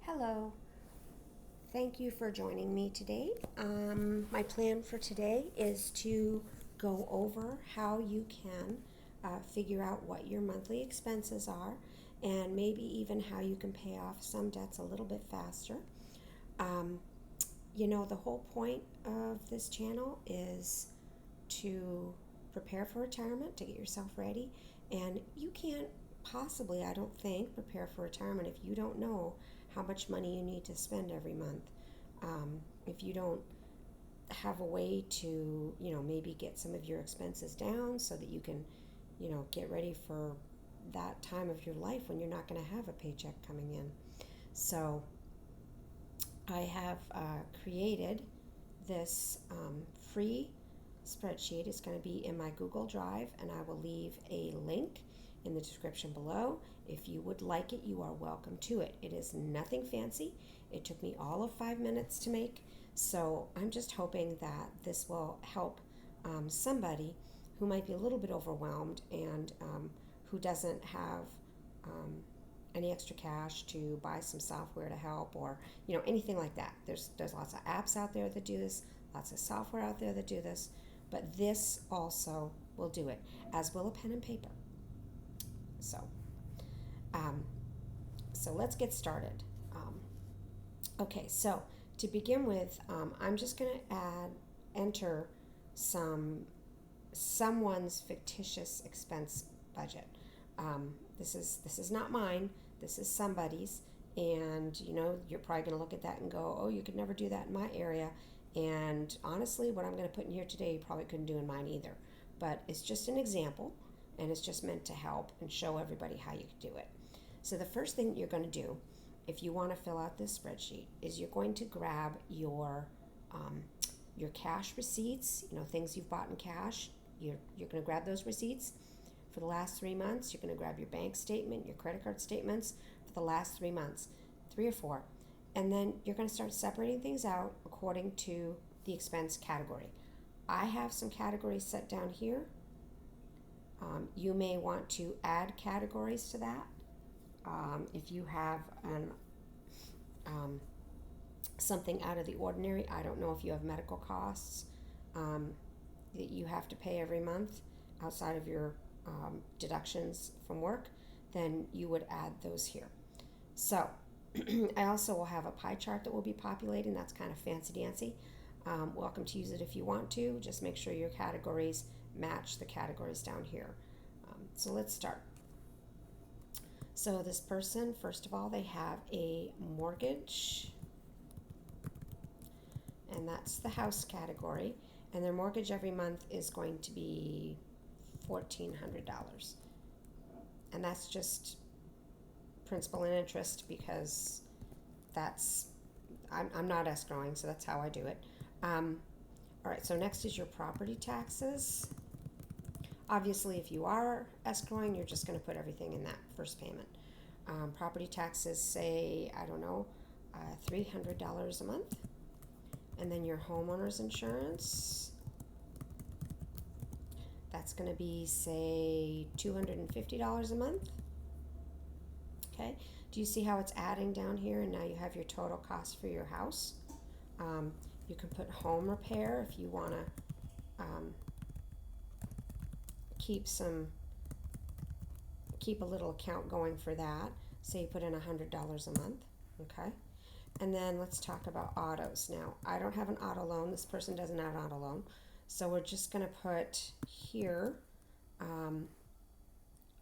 Hello, thank you for joining me today. My plan for today is to go over how you can figure out what your monthly expenses are and maybe even how you can pay off some debts a little bit faster. Um, the whole point of this channel is to prepare for retirement, to get yourself ready, and you can't possibly, I don't think, prepare for retirement if you don't know how much money you need to spend every month. If you don't have a way to, maybe get some of your expenses down so that you can, get ready for that time of your life when you're not going to have a paycheck coming in. So I have created this free spreadsheet. It's going to be in my Google Drive, and I will leave a link in the description below. If you would like it, you are welcome to it. It is nothing fancy. It took me all of 5 minutes to make, so I'm just hoping that this will help somebody who might be a little bit overwhelmed and who doesn't have um, any extra cash to buy some software to help, or anything like that. There's lots of apps out there that do this, lots of software out there that do this, but this also will do it, as will a pen and paper. So um, so let's get started. Okay, so to begin with, I'm just going to enter someone's fictitious expense budget. This is not mine. This is somebody's, and you're probably going to look at that and go, "Oh, you could never do that in my area." And honestly, what I'm going to put in here today, you probably couldn't do in mine either. But it's just an example, and it's just meant to help and show everybody how you can do it. So the first thing you're going to do, if you want to fill out this spreadsheet, is you're going to grab your cash receipts, things you've bought in cash. You're going to grab those receipts for the last 3 months. You're going to grab your bank statement, your credit card statements for the last 3 months, 3 or 4. And then you're going to start separating things out according to the expense category. I have some categories set down here. You may want to add categories to that. If you have something out of the ordinary, I don't know if you have medical costs that you have to pay every month outside of your deductions from work, then you would add those here. So I also will have a pie chart that will be populating. That's kind of fancy dancy. Welcome to use it if you want to. Just make sure your categories match the categories down here. So let's start. So this person, first of all, they have a mortgage, and that's the house category, and their mortgage every month is going to be $1,400, and that's just principal and interest because I'm not escrowing, so that's how I do it. All right, so next is your property taxes. Obviously, if you are escrowing, you're just going to put everything in that first payment. Property taxes, say, I don't know, $300 a month. And then your homeowner's insurance, that's going to be, say, $250 a month. Okay, do you see how it's adding down here? And now you have your total cost for your house. You can put home repair if you want to keep a little account going for that. Say you put in $100 a month. Okay, and then let's talk about autos. Now, I don't have an auto loan. This person doesn't have an auto loan, so we're just going to put here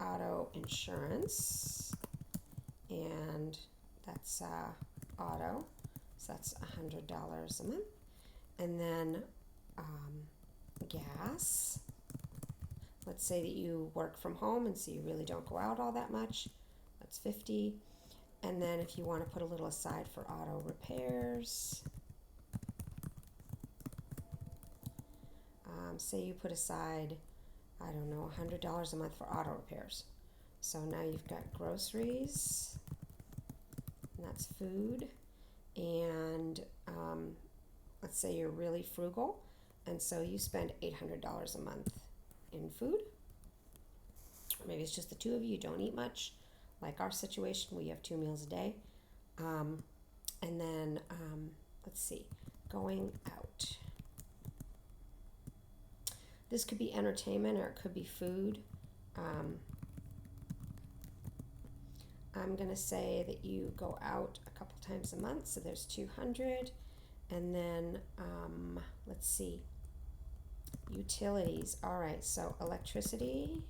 auto insurance, and that's auto, so that's $100 a month. And then gas, let's say that you work from home and so you really don't go out all that much, that's $50. And then if you want to put a little aside for auto repairs, say you put aside, I don't know, $100 a month for auto repairs. So now you've got groceries, and that's food, and let's say you're really frugal, and so you spend $800 a month in food. Or maybe it's just the two of you, you don't eat much. Like our situation, we have 2 meals a day. And then, let's see, going out. This could be entertainment or it could be food. I'm going to say that you go out a couple times a month, so there's 200. And then, let's see, utilities. All right, so electricity,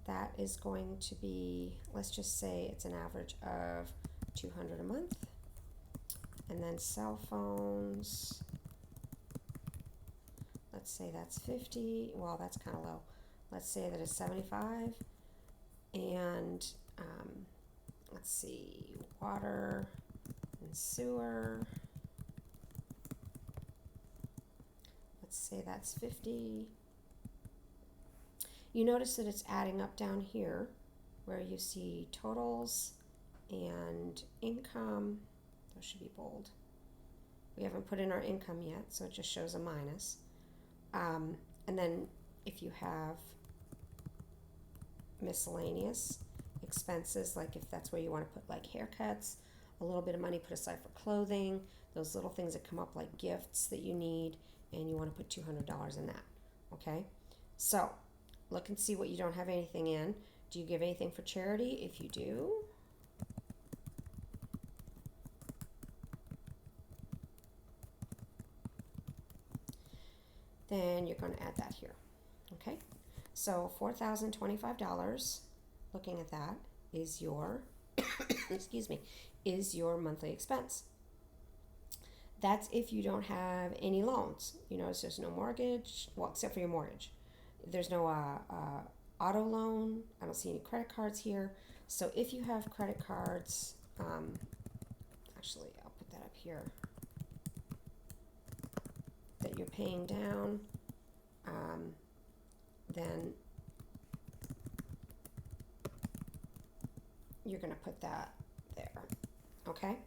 that is going to be, let's just say it's an average of 200 a month. And then cell phones, let's say that's 50. Well, that's kind of low. Let's say that it's 75. And let's see, water and sewer, let's say that's 50. You notice that it's adding up down here where you see totals and income. Those should be bold. We haven't put in our income yet, so it just shows a minus. And then if you have miscellaneous expenses, like if that's where you want to put like haircuts, a little bit of money put aside for clothing, those little things that come up like gifts that you need, and you want to put $200 in that. Okay, so look and see what you don't have anything in. Do you give anything for charity? If you do, then you're going to add that here. Okay, so $4,025, looking at that, is your excuse me, is your monthly expense. That's if you don't have any loans. You notice there's no mortgage, well, except for your mortgage. There's no auto loan. I don't see any credit cards here. So if you have credit cards, actually I'll put that up here, that you're paying down, then you're going to put that there. Okay?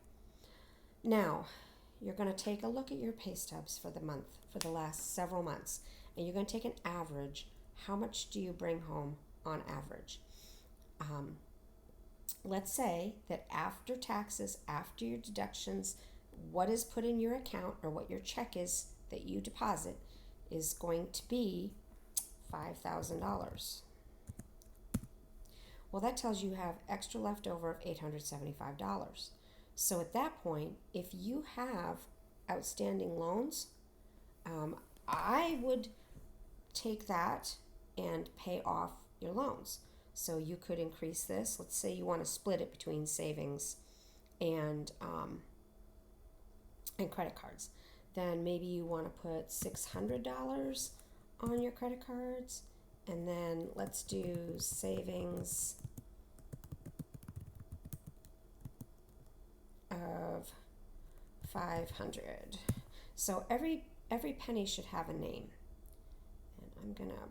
Now, you're going to take a look at your pay stubs for the month, for the last several months, and you're going to take an average. How much do you bring home on average? Let's say that after taxes, after your deductions, what is put in your account or what your check is that you deposit is going to be $5,000. Well, that tells you have extra left over of $875. So at that point, if you have outstanding loans, I would take that and pay off your loans. So you could increase this. Let's say you want to split it between savings and credit cards. Then maybe you want to put $600 on your credit cards, and then let's do savings of 500. So every penny should have a name. And I'm going to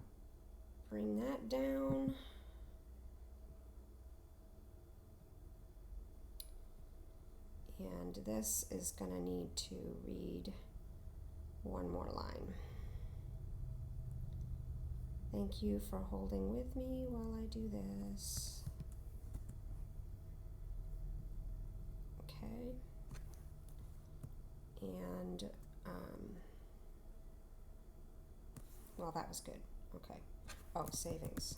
bring that down. And this is going to need to read one more line. Thank you for holding with me while I do this. Okay. And, well, that was good. Okay. Oh, savings.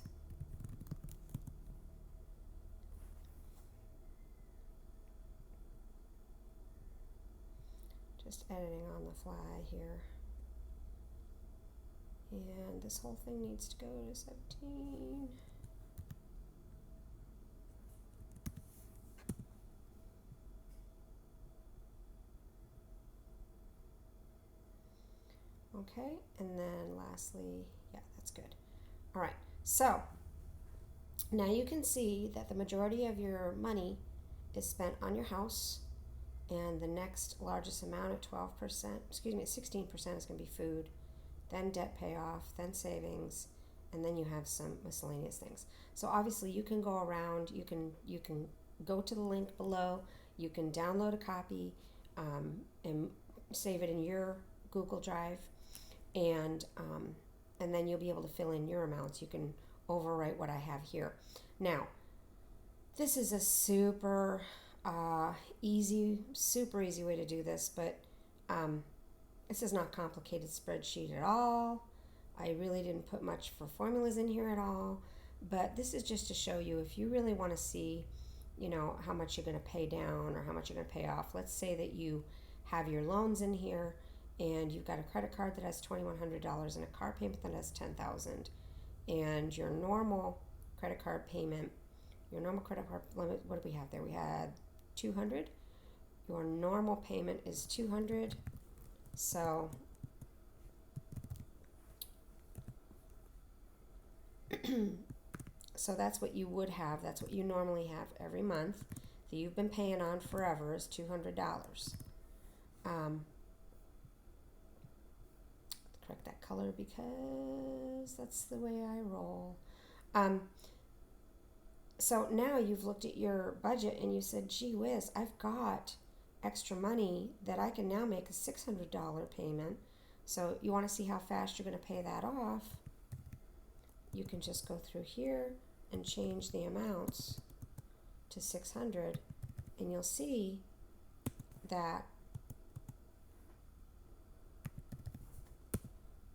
Just editing on the fly here. And this whole thing needs to go to 17. Okay, and then lastly, yeah, that's good. All right, so now you can see that the majority of your money is spent on your house, and the next largest amount at 12%, excuse me, 16% is going to be food, then debt payoff, then savings, and then you have some miscellaneous things. So obviously you can go around, you can go to the link below, you can download a copy and save it in your Google Drive, and then you'll be able to fill in your amounts. You can overwrite what I have here. Now, This is a super easy way to do this, but um, this is not complicated spreadsheet at all. I really didn't put much for formulas in here at all, but this is just to show you if you really want to see, how much you're going to pay down or how much you're going to pay off. Let's say that you have your loans in here and you've got a credit card that has $2,100 and a car payment that has $10,000, and your normal credit card payment, your normal credit card limit, what did we have there? We had 200. Your normal payment is 200. So so that's what you would have. That's what you normally have every month that you've been paying on forever is $200. Correct that color because that's the way I roll. So now you've looked at your budget and you said, gee whiz, I've got extra money that I can now make a $600 payment. So you want to see how fast you're going to pay that off. You can just go through here and change the amounts to 600, and you'll see that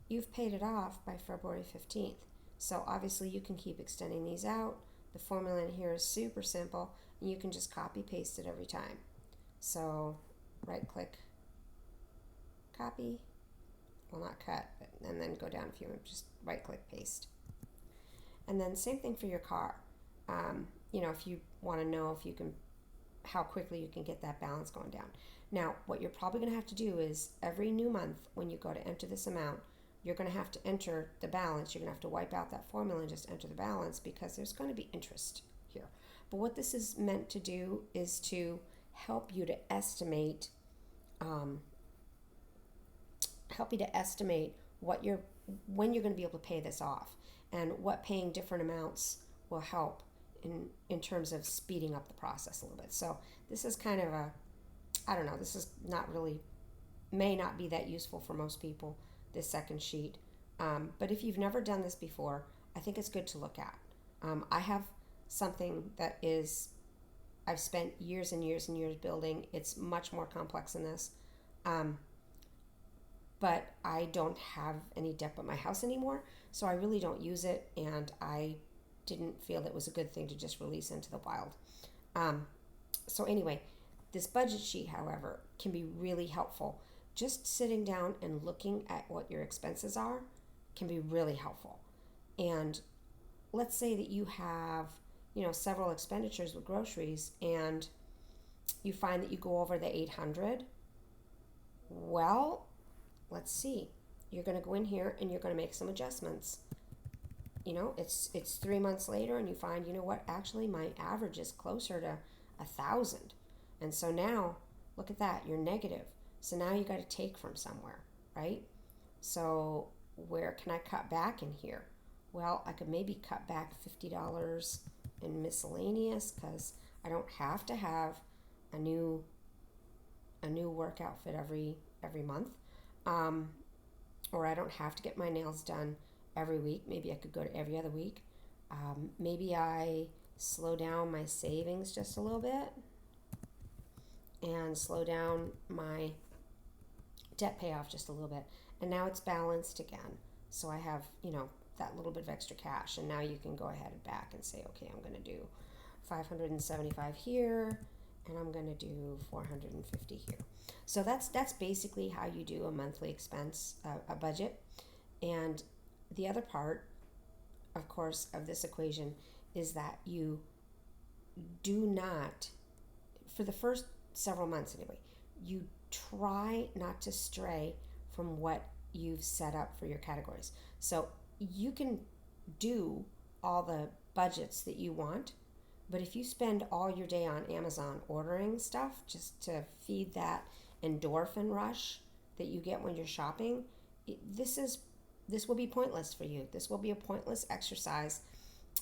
you've paid it off by February 15th. So obviously you can keep extending these out. The formula in here is super simple, and you can just copy paste it every time. So right click, copy, well not cut, but, and then go down a few and just right click paste. And then same thing for your car. If you want to know if you can, how quickly you can get that balance going down. Now, what you're probably going to have to do is every new month when you go to enter this amount, you're going to have to enter the balance. You're going to have to wipe out that formula and just enter the balance because there's going to be interest here. But what this is meant to do is to help you to estimate, when you're going to be able to pay this off, and what paying different amounts will help in terms of speeding up the process a little bit. So this is kind of this is not really, may not be that useful for most people, this second sheet. But if you've never done this before, I think it's good to look at. I have something that I've spent years and years and years building. It's much more complex than this. But I don't have any debt but my house anymore, so I really don't use it, and I didn't feel it was a good thing to just release into the wild. So anyway, this budget sheet, however, can be really helpful. Just sitting down and looking at what your expenses are can be really helpful. And let's say that you have, several expenditures with groceries, and you find that you go over the 800. Well, let's see. You're going to go in here and you're going to make some adjustments. It's 3 months later, and you find, actually my average is closer to 1,000. And so now, look at that, you're negative. So now you got to take from somewhere, right? So where can I cut back in here? Well, I could maybe cut back $50 in miscellaneous because I don't have to have a new work outfit every month. Or I don't have to get my nails done every week. Maybe I could go to every other week. Maybe I slow down my savings just a little bit and slow down my debt payoff just a little bit. And now it's balanced again. So I have, that little bit of extra cash. And now you can go ahead and back and say, okay, I'm going to do 575 here, and I'm going to do 450 here. So that's basically how you do a monthly expense, a budget. And the other part, of course, of this equation is that you do not, for the first several months anyway, you try not to stray from what you've set up for your categories. So you can do all the budgets that you want, but if you spend all your day on Amazon ordering stuff just to feed that endorphin rush that you get when you're shopping, this will be pointless for you. This will be a pointless exercise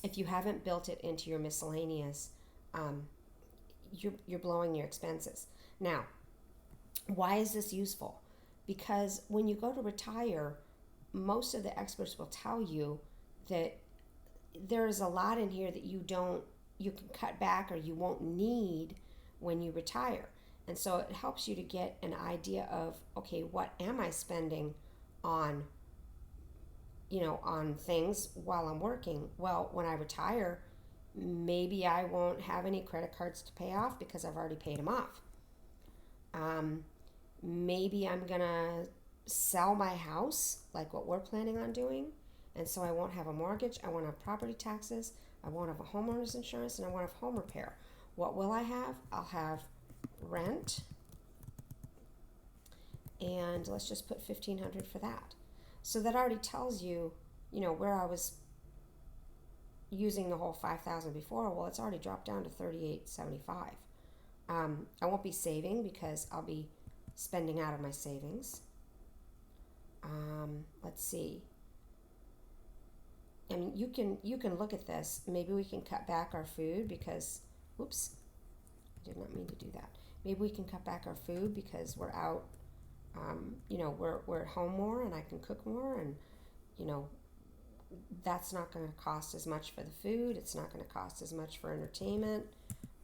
if you haven't built it into your miscellaneous. You're blowing your expenses. Now, why is this useful? Because when you go to retire, most of the experts will tell you that there is a lot in here that you you can cut back or you won't need when you retire. And so it helps you to get an idea of, okay, what am I spending on, on things while I'm working? Well, when I retire, maybe I won't have any credit cards to pay off because I've already paid them off. Maybe I'm gonna sell my house like what we're planning on doing, and so I won't have a mortgage, I won't have property taxes, I won't have a homeowner's insurance, and I won't have home repair. What will I have? I'll have rent, and let's just put $1,500 for that. So that already tells you, where I was using the whole $5,000 before. Well, it's already dropped down to $3,875. I won't be saving because I'll be spending out of my savings. Let's see. I mean, you can look at this. Maybe we can cut back our food because, whoops, I did not mean to do that. Maybe we can cut back our food because we're out. We're at home more, and I can cook more, and that's not going to cost as much for the food. It's not going to cost as much for entertainment.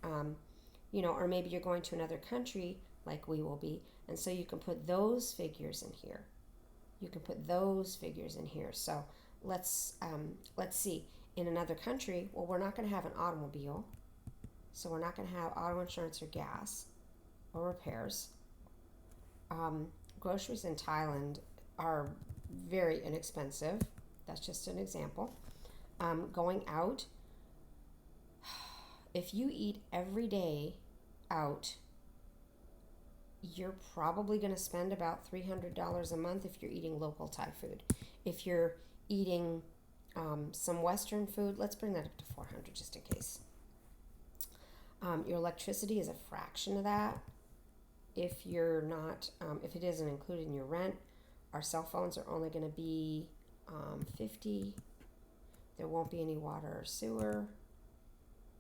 Or maybe you're going to another country like we will be, and so you can put those figures in here. So let's see. In another country, well, we're not going to have an automobile, so we're not going to have auto insurance or gas or repairs. Groceries in Thailand are very inexpensive. That's just an example. Going out, if you eat every day out, you're probably going to spend about $300 a month if you're eating local Thai food. If you're eating some Western food, let's bring that up to $400 just in case. Your electricity is a fraction of that. If you're not, if it isn't included in your rent, our cell phones are only going to be $50. There won't be any water or sewer,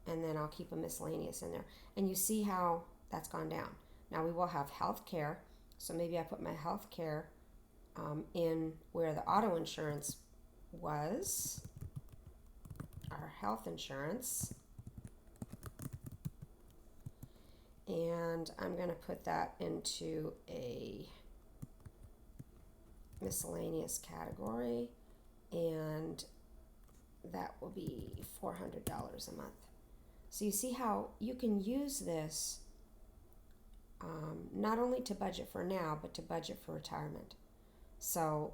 and then I'll keep a miscellaneous in there. And you see how that's gone down. Now we will have health care, so maybe I put my health care in where the auto insurance was, our health insurance, and I'm going to put that into a miscellaneous category, and that will be $400 a month. So you see how you can use this not only to budget for now, but to budget for retirement. So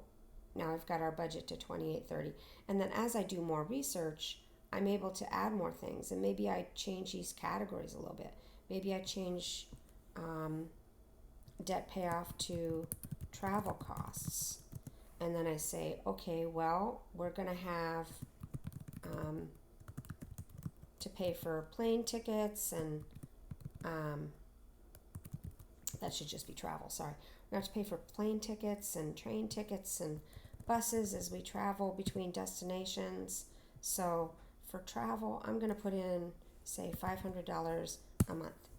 now I've got our budget to $2,830, and then as I do more research, I'm able to add more things, and maybe I change these categories a little bit. Maybe I change debt payoff to travel costs, and then I say, okay, well, we're going to have to pay for plane tickets, and that should just be travel, sorry. We're going to have to pay for plane tickets and train tickets and buses as we travel between destinations. So for travel, I'm going to put in, say, $500 a month.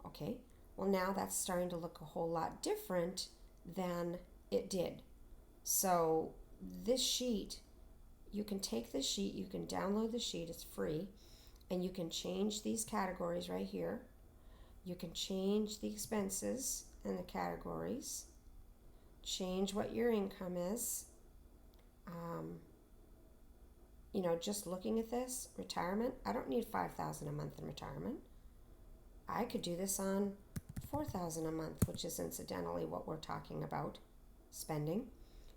Okay, well, now that's starting to look a whole lot different than it did. So this sheet, you can take this sheet, you can download the sheet, it's free, and you can change these categories right here. You can change the expenses and the categories, change what your income is. Just looking at this, retirement, I don't need $5,000 a month in retirement. I could do this on $4,000 a month, which is incidentally what we're talking about spending.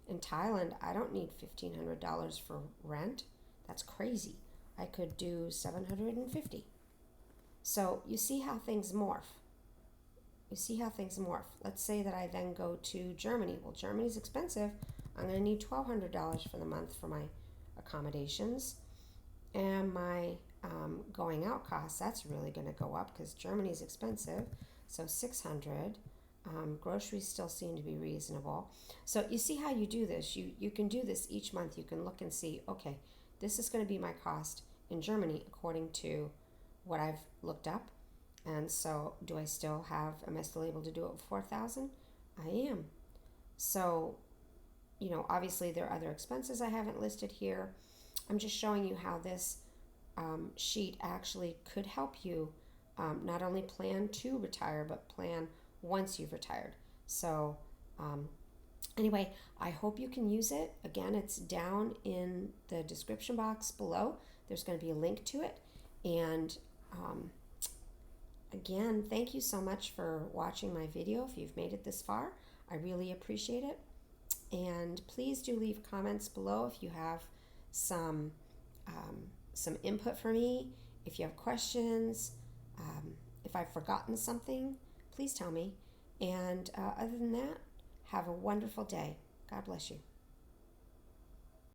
In Thailand, I don't need $1,500 for rent. That's crazy. I could do $750. So you see how things morph. Let's say that I then go to Germany. Well, Germany's expensive. I'm going to need $1,200 for the month for my accommodations. And my going out costs, that's really going to go up because Germany's expensive. So $600. Groceries still seem to be reasonable. So you see how you do this. You can do this each month. You can look and see, okay, this is going to be my cost in Germany according to what I've looked up. And so am I still able to do it with $4,000? I am. So, obviously there are other expenses I haven't listed here. I'm just showing you how this sheet actually could help you not only plan to retire, but plan once you've retired. So, anyway, I hope you can use it. Again, it's down in the description box below. There's going to be a link to it. And again, thank you so much for watching my video. If you've made it this far, I really appreciate it. And please do leave comments below if you have some input for me. If you have questions, if I've forgotten something, please tell me. And other than that, have a wonderful day. God bless you.